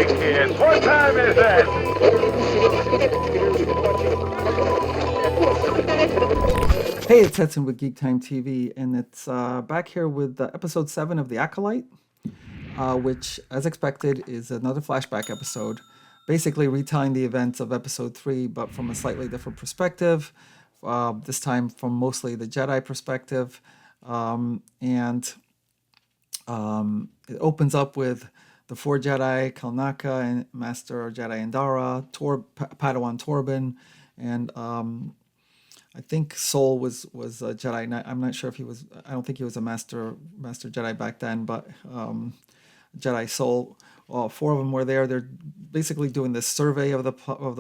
morning, kids. What time is it? Hey, it's Edson with GeekTime TV, and it's back here with episode 7 of The Acolyte, which, as expected, is another flashback episode, basically retelling the events of episode 3, but from a slightly different perspective, this time from mostly the Jedi perspective, and it opens up with the 4 Jedi, Kalnaka and Master Jedi Andara, Padawan Torben, and I think Sol was a Jedi. I'm not sure if he was. I don't think he was a Master Jedi back then, but Jedi Sol. 4 of them were there. They're basically doing this survey of the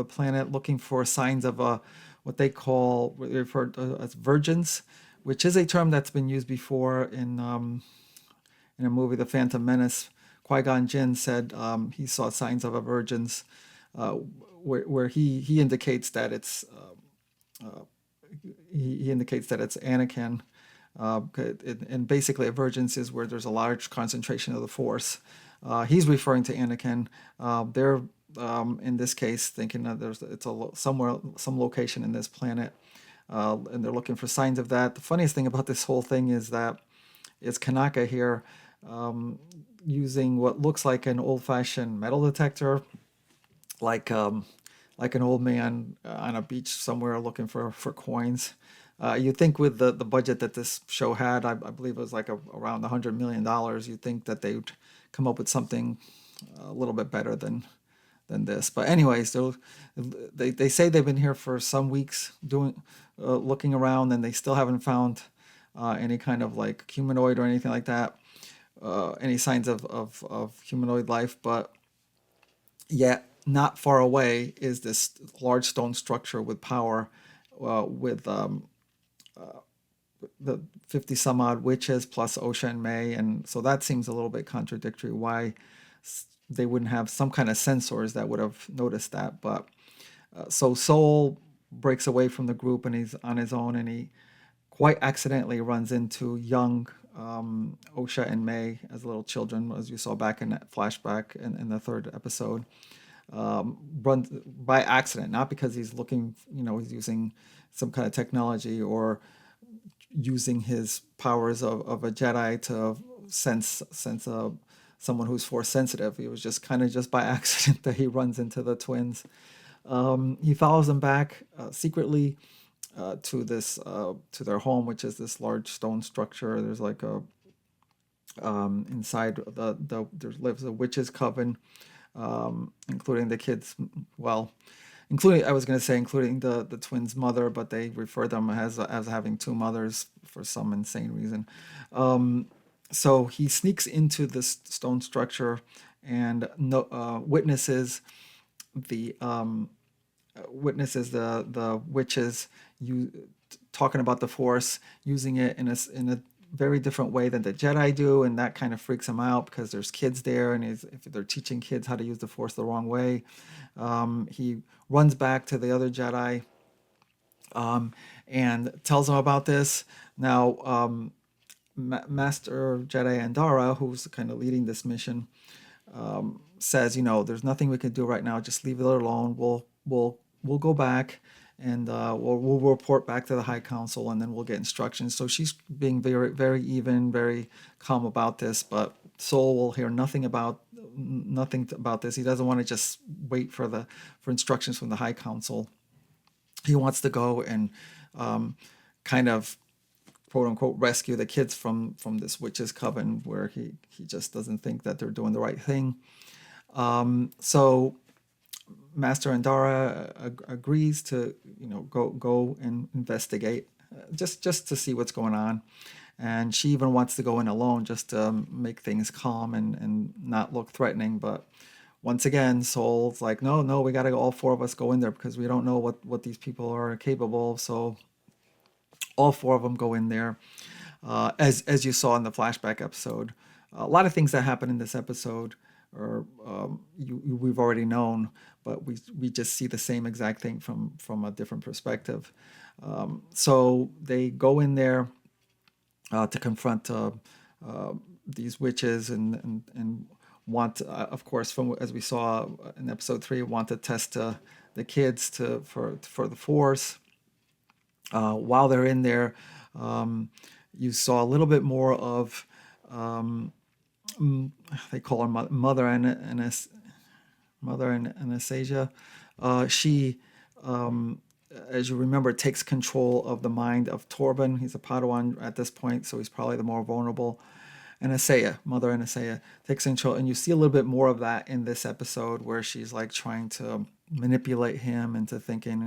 planet, looking for signs of what they refer to as virgins, which is a term that's been used before in a movie, The Phantom Menace. Qui-Gon Jinn said he saw signs of a virgins, where he indicates that it's. He indicates that it's Anakin, and basically a virgins is where there's a large concentration of the Force. He's referring to Anakin. They're in this case thinking that some location in this planet, and they're looking for signs of that. The funniest thing about this whole thing is that it's Kanaka here, using what looks like an old-fashioned metal detector, like an old man on a beach somewhere looking for coins. You'd think with the budget that this show had, I believe it was like around $100 million, you'd think that they would come up with something a little bit better than this. But anyways, they say they've been here for some weeks looking around, and they still haven't found any kind of like humanoid or anything like that, any signs of humanoid life. But yet, not far away is this large stone structure with power, with the 50 some odd witches plus Osha and May. And so that seems a little bit contradictory, why they wouldn't have some kind of sensors that would have noticed that. But so Sol breaks away from the group and he's on his own, and he quite accidentally runs into young Osha and May as little children, as you saw back in that flashback in the 3rd episode. Runs by accident, not because he's looking, he's using some kind of technology or using his powers of a Jedi to sense someone who's Force sensitive. It was just by accident that he runs into the twins. He follows them back secretly to their home, which is this large stone structure. There's like inside there lives a witch's coven, including the kids. Well, including the twins' mother, but they refer them as having 2 mothers for some insane reason. So he sneaks into this stone structure and witnesses the witches talking about the Force, using it in a very different way than the Jedi do, and that kind of freaks him out because there's kids there, and if they're teaching kids how to use the Force the wrong way, he runs back to the other Jedi, and tells them about this. Now, Master Jedi Andara, who's kind of leading this mission, says, there's nothing we can do right now. Just leave it alone. We'll go back, and we'll report back to the High Council, and then we'll get instructions. So she's being very, very even, very calm about this. But Sol will hear nothing about this. He doesn't want to just wait for instructions from the High Council. He wants to go and kind of, quote unquote, rescue the kids from this witch's coven, where he just doesn't think that they're doing the right thing. So Master Andara agrees to go and investigate, just to see what's going on, and she even wants to go in alone just to make things calm and not look threatening. But once again, Sol's like, no, we got to all 4 of us go in there because we don't know what these people are capable of. So all 4 of them go in there, as you saw in the flashback episode. A lot of things that happen in this episode or we've already known, but we just see the same exact thing from a different perspective. So they go in there to confront these witches, and want, of course, from as we saw in episode 3, want to test the kids for the Force. While they're in there, you saw a little bit more of they call her mother Anastasia. She, as you remember, takes control of the mind of Torben. He's a Padawan at this point, so he's probably the more vulnerable. Anastasia, mother Anastasia, takes control, and you see a little bit more of that in this episode, where she's like trying to manipulate him into thinking,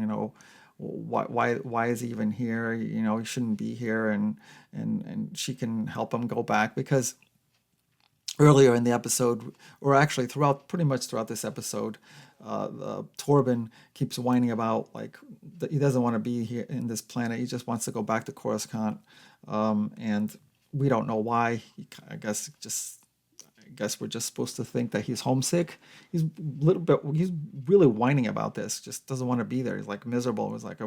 why is he even here? He shouldn't be here, and she can help him go back, because earlier in the episode, or actually pretty much throughout this episode, Torben keeps whining about like that he doesn't want to be here in this planet. He just wants to go back to Coruscant, and we don't know why. I guess we're just supposed to think that he's homesick. He's really whining about this. Just doesn't want to be there. He's like miserable. It's like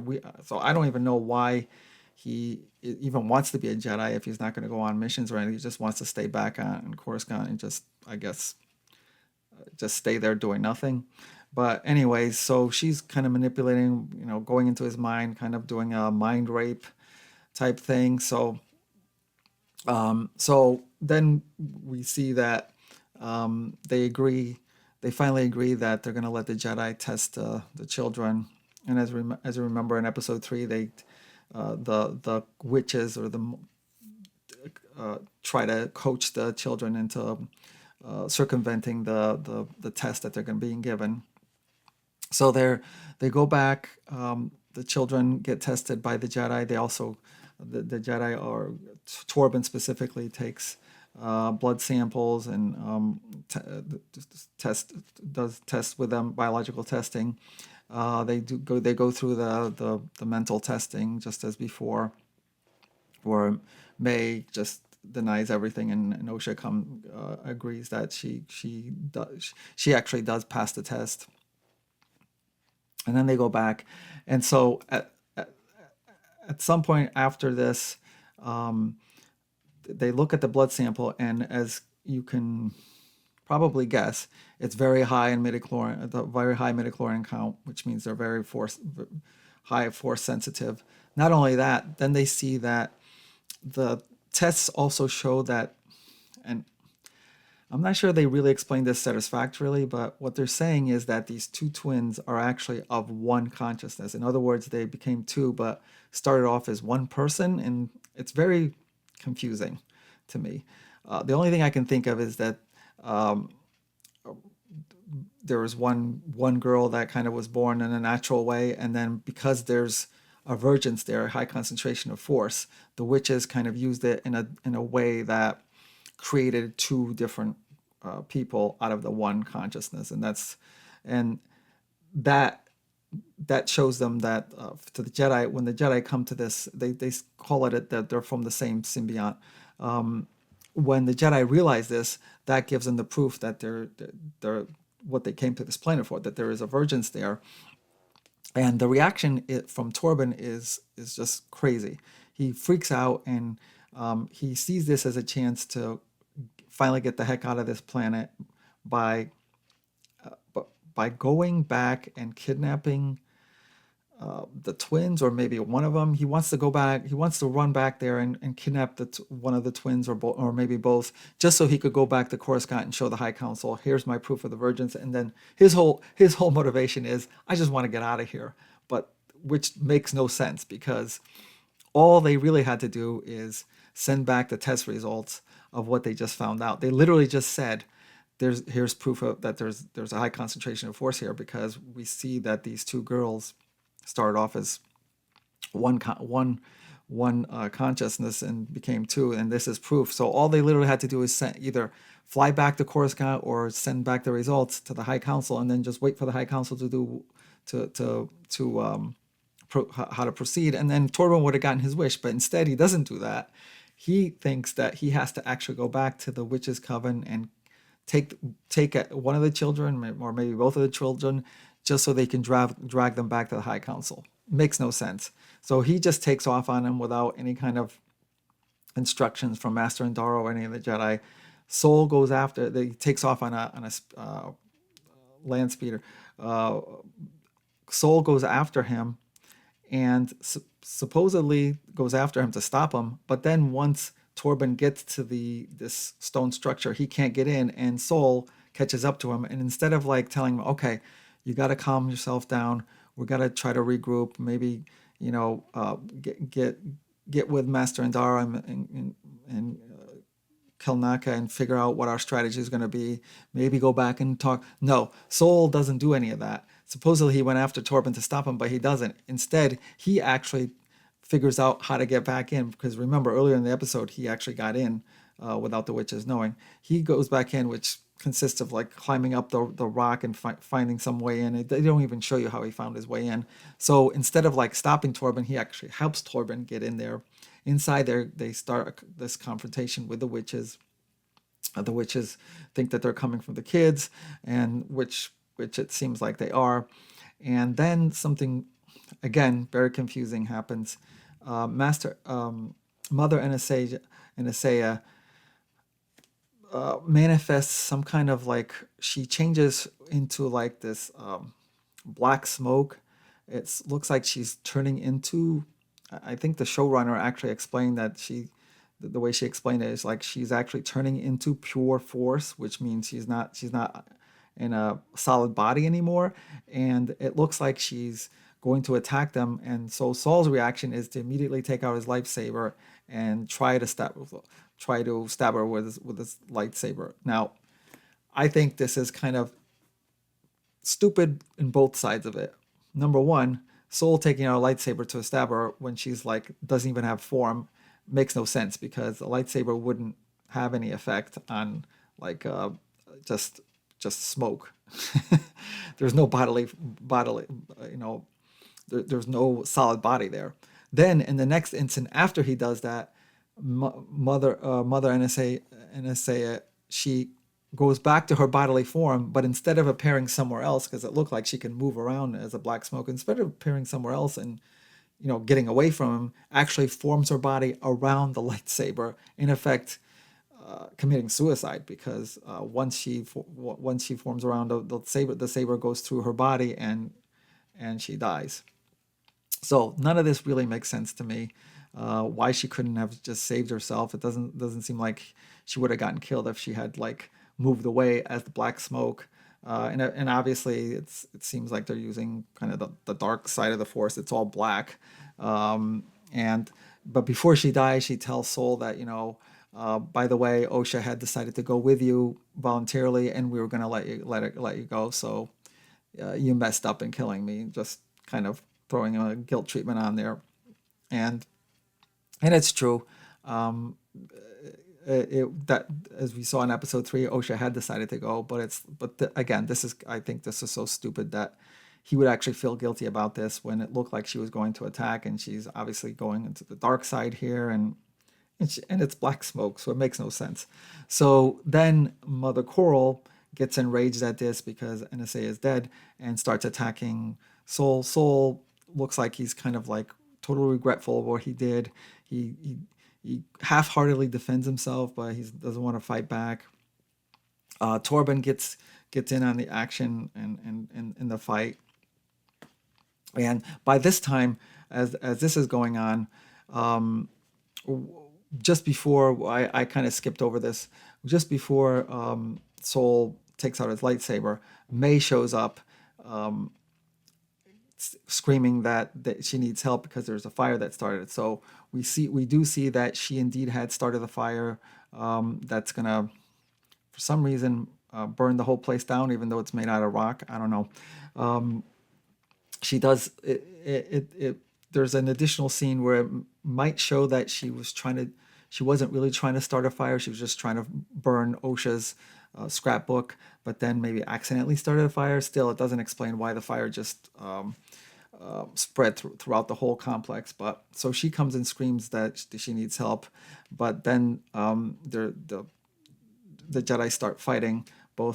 so I don't even know why he even wants to be a Jedi if he's not going to go on missions or anything. He just wants to stay back on Coruscant and just, I guess, just stay there doing nothing. But anyways, so she's kind of manipulating, going into his mind, kind of doing a mind rape type thing. So then we see that they finally agree that they're going to let the Jedi test the children. And as you remember in episode 3, the witches or try to coach the children into circumventing the test that they're going to be given. So they go back. The children get tested by the Jedi. They also the Jedi, or Torben specifically, takes blood samples and does tests with them, biological testing. They go through the mental testing just as before, where May just denies everything, and Osha agrees that she actually does pass the test. And then they go back, and so at some point after this, they look at the blood sample, and as you can probably guess, it's very high in midichlorian, the very high midichlorian count, which means they're high force sensitive. Not only that, then they see that the tests also show that, and I'm not sure they really explained this satisfactorily, but what they're saying is that these two twins are actually of one consciousness. In other words, they became two, but started off as one person, and it's very confusing to me. The only thing I can think of is that there was one girl that kind of was born in a natural way, and then because there's a vergence there, a high concentration of force, the witches kind of used it in a way that created two different people out of the one consciousness, and that shows them that to the Jedi, when the Jedi come to this, they call it that they're from the same symbiont. When the Jedi realize this, that gives them the proof that they're what they came to this planet for, that there is a vergence there. And the reaction from Torben is just crazy. He freaks out, and he sees this as a chance to finally get the heck out of this planet by going back and kidnapping the twins, or maybe one of them. He wants to go back. He wants to run back there and kidnap one of the twins, or maybe both, just so he could go back to Coruscant and show the High Council, here's my proof of the vergence. And then his whole motivation is, I just want to get out of here. But which makes no sense, because all they really had to do is send back the test results of what they just found out. They literally just said, here's proof that there's a high concentration of force here, because we see that these two girls started off as one consciousness and became two, and this is proof. So all they literally had to do is either fly back to Coruscant or send back the results to the High Council, and then just wait for the High Council to do how to proceed, and then Torben would have gotten his wish. But instead, he doesn't do that. He thinks that he has to actually go back to the Witches' Coven and take one of the children, or maybe both of the children, just so they can drag them back to the High Council. Makes no sense. So he just takes off on him without any kind of instructions from Master Endaro or any of the Jedi. Soul goes after. He takes off on a land speeder. Uh, Soul goes after him and supposedly goes after him to stop him. But then once Torben gets to this stone structure, he can't get in, and Soul catches up to him. And instead of like telling him, "Okay, you got to calm yourself down. We got to try to regroup. Maybe get with Master Andara and Kelnaka and figure out what our strategy is going to be. Maybe go back and talk." No, Soul doesn't do any of that. Supposedly he went after Torben to stop him, but he doesn't. Instead, he actually figures out how to get back in, because remember earlier in the episode he actually got in without the witches knowing. He goes back in, which consists of like climbing up the rock and finding some way in. They don't even show you how he found his way in. So instead of like stopping Torben, he actually helps Torben get in there. Inside there, they start this confrontation with the witches. The witches think that they're coming from the kids, and which it seems like they are. And then something, again, very confusing happens. Master Mother Anastasia manifests some kind of like, she changes into like this black smoke. It looks like she's turning into, I think the showrunner actually explained that the way she explained it is like she's actually turning into pure force, which means she's not in a solid body anymore. And it looks like she's going to attack them. And so Saul's reaction is to immediately take out his lightsaber and try to stab her with his lightsaber. Now, I think this is kind of stupid in both sides of it. Number one, Soul taking out a lightsaber to stab her when she's like doesn't even have form makes no sense, because a lightsaber wouldn't have any effect on like just smoke. There's no bodily there's no solid body there. Then in the next instant after he does that, mother NSA, she goes back to her bodily form, but instead of appearing somewhere else, because it looked like she can move around as a black smoke, instead of appearing somewhere else and getting away from him, actually forms her body around the lightsaber, in effect committing suicide, because once she forms around the saber goes through her body and she dies. So none of this really makes sense to me. Why she couldn't have just saved herself? It doesn't seem like she would have gotten killed if she had like moved away as the black smoke. And obviously it seems like they're using kind of the dark side of the force. It's all black. But before she dies, she tells Soul that, by the way, Osha had decided to go with you voluntarily, and we were going to let you go. So you messed up in killing me. Just kind of throwing a guilt treatment on there. And it's true. That, as we saw in episode 3, Osha had decided to go, again, I think this is so stupid that he would actually feel guilty about this when it looked like she was going to attack, and she's obviously going into the dark side here, and it's black smoke, so it makes no sense. So then Mother Coral gets enraged at this because NSA is dead and starts attacking Soul. Soul looks like he's kind of like totally regretful of what he did. He half-heartedly defends himself, but he doesn't want to fight back. Torben gets in on the action and in the fight. And by this time, as this is going on, just before I kind of skipped over this, just before Soul takes out his lightsaber, May shows up, screaming that she needs help because there's a fire that started. So we do see that she indeed had started the fire that's gonna, for some reason, burn the whole place down, even though it's made out of rock. I don't know. She does it. There's an additional scene where it might show that she wasn't really trying to start a fire. She was just trying to burn Osha's scrapbook, but then maybe accidentally started a fire. Still, it doesn't explain why the fire just spread throughout the whole complex. But so she comes and screams that she needs help, but then the Jedi start fighting. They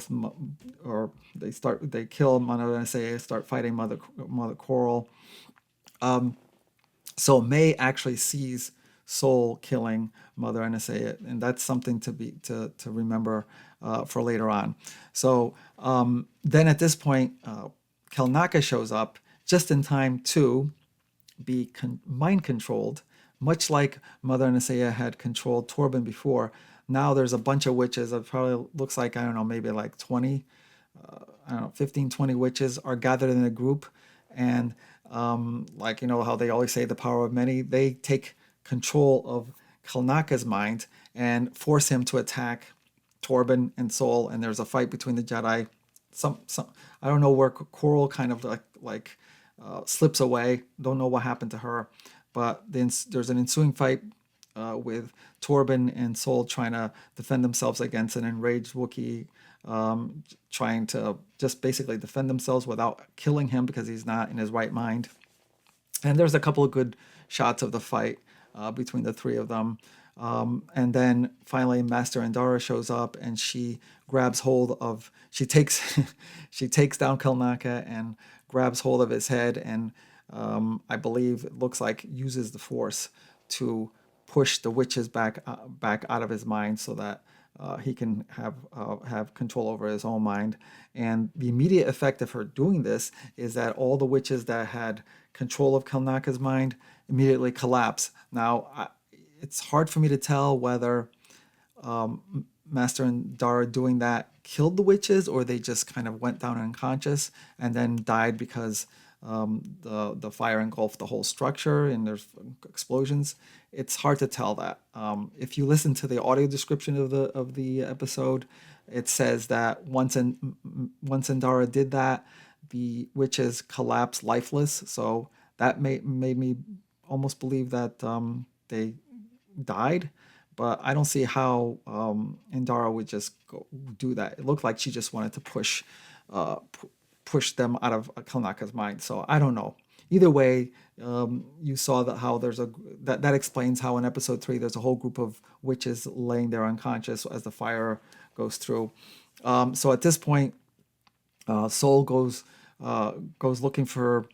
kill Mother NSA, start fighting Mother Coral. So May actually sees Soul killing Mother Anastasia, and that's something to remember for later on. So then at this point, Kelnaka shows up just in time to be mind controlled, much like Mother Anastasia had controlled Torben before. Now there's a bunch of witches. It probably looks like, I don't know, maybe like 20, I don't know, 15, 20 witches are gathered in a group. And like, you know, how they always say the power of many, they take control of Kalnaka's mind and force him to attack Torben and Sol. And there's a fight between the Jedi. Some I don't know where Coral kind of slips away. Don't know what happened to her. But then there's an ensuing fight with Torben and Sol trying to defend themselves against an enraged Wookiee, trying to just basically defend themselves without killing him because he's not in his right mind. And there's a couple of good shots of the fight between the three of them. And then finally, Master Andara shows up, and she grabs hold of. She takes she takes down Kelnaka and grabs hold of his head, and I believe it looks like uses the Force to push the witches back out of his mind, so that he can have control over his own mind. And the immediate effect of her doing this is that all the witches that had control of Kelnaka's mind immediately collapse. Now, it's hard for me to tell whether Master and Dara doing that killed the witches, or they just kind of went down unconscious and then died because the fire engulfed the whole structure and there's explosions. It's hard to tell that. If you listen to the audio description of the episode, it says that once Endara did that, the witches collapsed lifeless. So that made me almost believe that they died. But I don't see how Endara would just do that. It looked like she just wanted to push them out of Kalnaka's mind. So I don't know. Either way, you saw that how that explains how in episode 3 there's a whole group of witches laying there unconscious as the fire goes through. So at this point, Sol goes looking for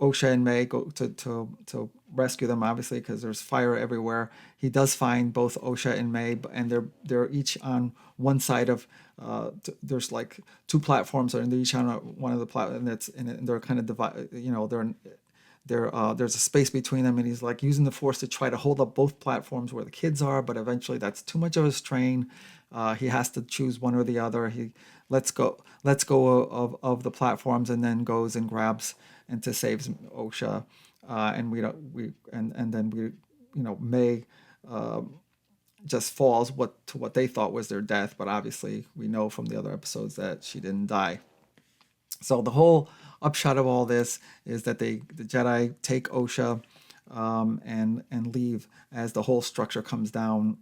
Osha and May go to rescue them, obviously, because there's fire everywhere. He does find both Osha and May, and they're each on one side of. There's like two platforms, and they're each on one of the platforms, and they're kind of divided. You know, there's a space between them, and he's like using the Force to try to hold up both platforms where the kids are, but eventually that's too much of a strain. He has to choose one or the other. He lets go of the platforms, and then goes and grabs and to saves Osha, and then May just falls to what they thought was their death, but obviously we know from the other episodes that she didn't die. So the whole upshot of all this is that the Jedi take Osha and leave as the whole structure comes down.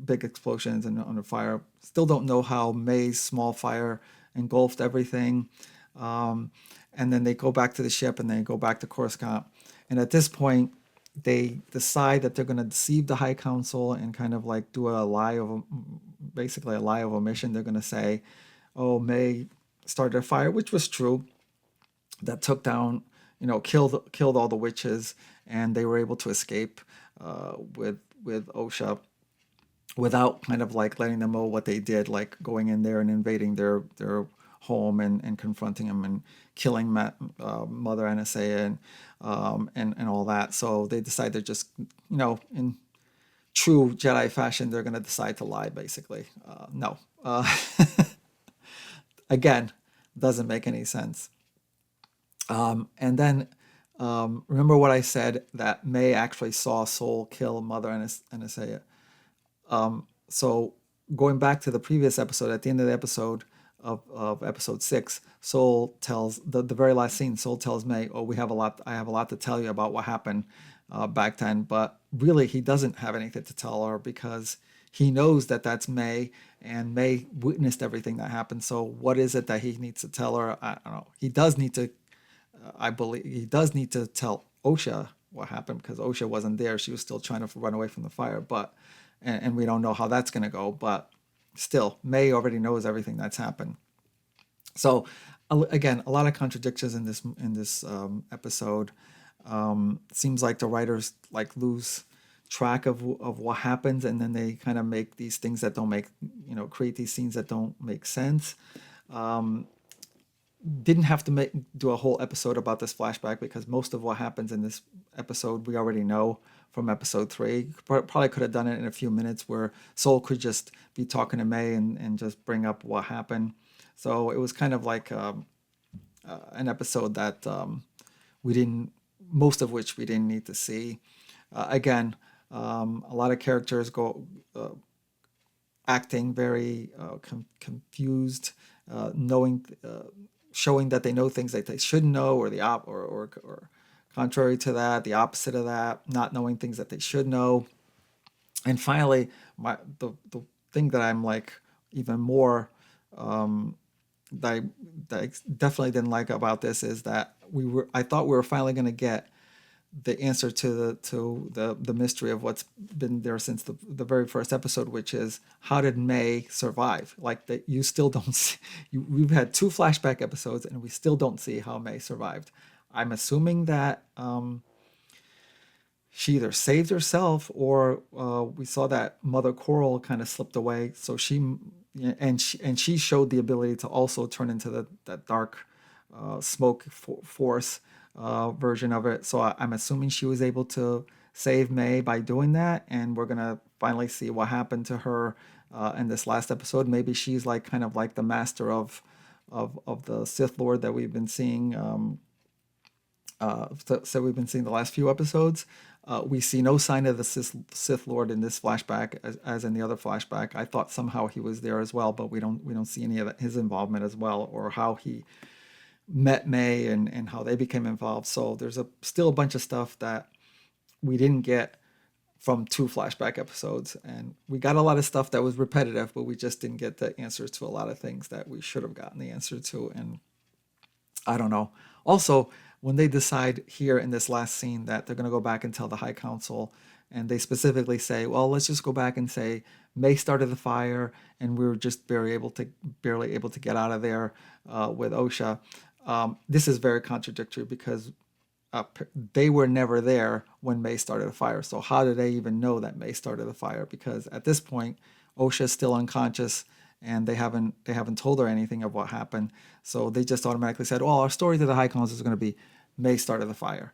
Big explosions and under fire. Still don't know how May's small fire engulfed everything. And then they go back to the ship and they go back to Coruscant. And at this point, they decide that they're going to deceive the High Council and kind of like do basically a lie of omission. They're going to say, oh, May started a fire, which was true, that took down, killed all the witches, and they were able to escape with Osha without kind of like letting them know what they did, like going in there and invading their home and confronting them and killing Mother Anastasia and all that. So they decide they're just, in true Jedi fashion, they're going to decide to lie, basically. No. Again, doesn't make any sense. And then remember what I said, that May actually saw Sol kill Mother Anastasia. So going back to the previous episode, at the end of the episode of episode 6, Sol tells the very last scene. Sol tells May, "Oh, I have a lot to tell you about what happened back then." But really, he doesn't have anything to tell her because he knows that that's May, and May witnessed everything that happened. So what is it that he needs to tell her? I don't know. He does need to. I believe he does need to tell Osha what happened because Osha wasn't there. She was still trying to run away from the fire, and we don't know how that's going to go. But still, May already knows everything that's happened. So again, a lot of contradictions in this episode. Seems like the writers like lose track of what happens, and then they kind of make these things that don't make, create these scenes that don't make sense. Didn't have to do a whole episode about this flashback because most of what happens in this episode we already know from episode 3. Probably could have done it in a few minutes where Soul could just be talking to May and just bring up what happened. So it was kind of like an episode that we didn't, most of which we didn't need to see. Again, a lot of characters go acting very confused, knowing, showing that they know things that they shouldn't know, or or contrary to that, the opposite of that, not knowing things that they should know. And finally, the thing that I'm like even more that I definitely didn't like about this is that I thought we were finally going to get the answer to the mystery of what's been there since the very first episode, which is how did May survive? Like that, you still don't see. We've had 2 flashback episodes and we still don't see how May survived. I'm assuming that she either saved herself or we saw that Mother Coral kind of slipped away. So she showed the ability to also turn into that dark smoke force version of it. So I'm assuming she was able to save May by doing that, and we're gonna finally see what happened to her in this last episode. Maybe she's like kind of like the master of the Sith Lord that we've been seeing. So we've been seeing the last few episodes. We see no sign of the Sith Lord in this flashback as in the other flashback. I thought somehow he was there as well, but we don't see any of his involvement as well, or how he met May and how they became involved. So there's still a bunch of stuff that we didn't get from 2 flashback episodes, and we got a lot of stuff that was repetitive, but we just didn't get the answers to a lot of things that we should have gotten the answer to. And I don't know. Also, when they decide here in this last scene that they're going to go back and tell the High Council, and they specifically say, well, let's just go back and say May started the fire and we were just barely able to get out of there with Osha. This is very contradictory because they were never there when May started the fire. So how did they even know that May started the fire? Because at this point, Osha is still unconscious and they haven't told her anything of what happened. So they just automatically said, well, our story to the High Council is going to be May started the fire.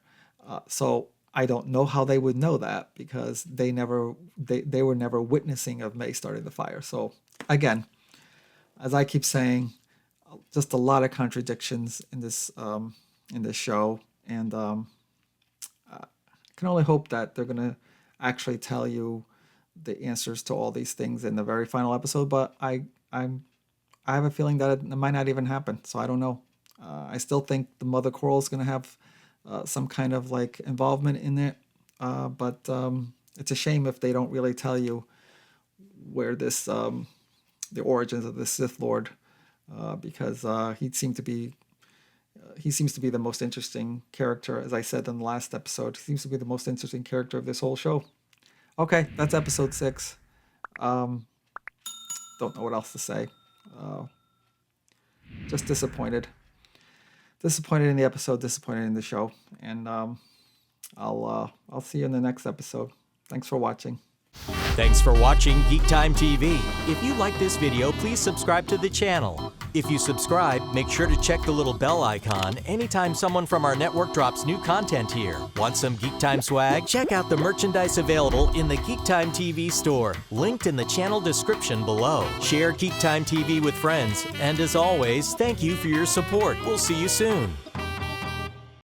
So I don't know how they would know that because they were never witnessing of May starting the fire. So again, as I keep saying, just a lot of contradictions in this show, and I can only hope that they're gonna actually tell you the answers to all these things in the very final episode. But I have a feeling that it might not even happen. So I don't know. I still think the Mother Coral is gonna have some kind of like involvement in it, but it's a shame if they don't really tell you where this the origins of the Sith Lord. Because he seems to be the most interesting character, as I said in the last episode. He seems to be the most interesting character of this whole show. Okay, that's episode 6. Don't know what else to say. Just disappointed. Disappointed in the episode, disappointed in the show. And I'll see you in the next episode. Thanks for watching. Thanks for watching GeekTime TV. If you like this video, please subscribe to the channel. If you subscribe, make sure to check the little bell icon anytime someone from our network drops new content here. Want some GeekTime swag? Check out the merchandise available in the GeekTime TV store, linked in the channel description below. Share GeekTime TV with friends, and as always, thank you for your support. We'll see you soon.